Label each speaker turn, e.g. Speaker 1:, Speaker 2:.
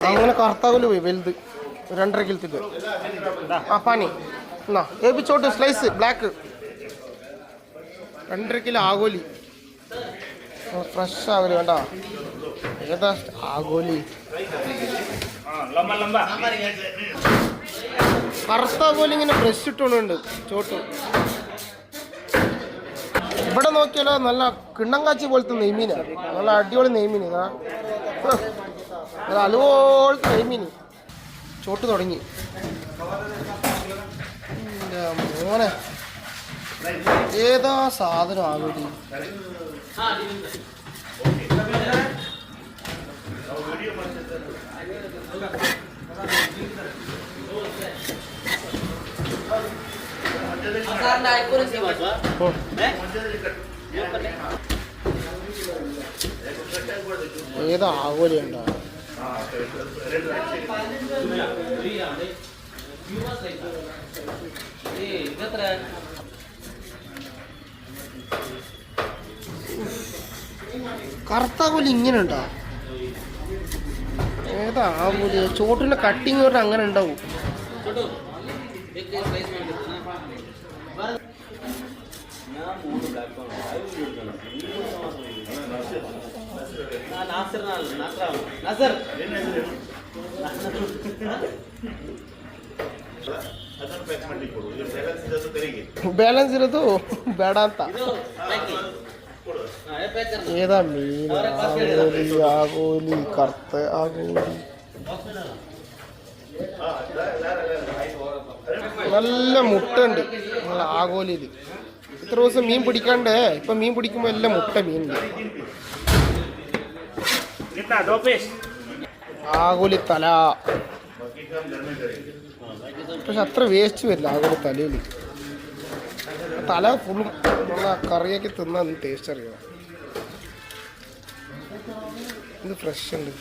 Speaker 1: അങ്ങനെ കറുത്താകല് പോയി വലുത് 2.5 കിലത്തിക്ക് ആ പാനി എന്നാ ഏപ്പിച്ചോട്ട് സ്ലൈസ് ബ്ലാക്ക് 2.5 കിലോ ആഗോലി ഫ്രഷ് ആകല് വേണ്ട ഏതാ ആഗോലി കറുത്ത പോലെ ഇങ്ങനെ ബ്രഷ് ഇട്ടുകൊണ്ട് ചോട്ട് ഇവിടെ നോക്കിയാലോ നല്ല കിണ്ണങ്കാച്ചി പോലത്തെ നെയ്മീനാണ് നല്ല അടിപൊളി നെയ്മീൻ ഇതാ നല്ല അലുപോലത്തെ നെയ്മീൻ ചോട്ട് തുടങ്ങി മോനെ ഏതാ സാധനം ആകോലി ഏതാ ആകോലിയുണ്ടോ കറുത്താകോലി ഇങ്ങനെ ഉണ്ടോ ഏതാ ആകോലി ചോട്ടിന്റെ കട്ടിങ് പറഞ്ഞാൽ അങ്ങനെ ഉണ്ടാവും ಬ್ಯಾಲೆನ್ಸ್ ಇರೋದು ಬೇಡ ಅಂತ ഏതാ മീൻ ആഗോലി ആഗോലി കറുത്ത ആഗോലി നല്ല മുട്ടുണ്ട് നല്ല ആഗോലിയിൽ ഇത്ര ദിവസം മീൻ പിടിക്കാണ്ട് ഇപ്പൊ മീൻ പിടിക്കുമ്പോ എല്ലാം മുട്ട മീനുണ്ട് ആഗോലി തല പക്ഷെ അത്ര വേസ്റ്റ് വരില്ല ആഗോലി തലയിൽ തല ഫുള്ളും നല്ല കറിയൊക്കെ തിന്നാൻ ടേസ്റ്റ് അറിയാം ഇത് ഫ്രഷ് ഉണ്ട്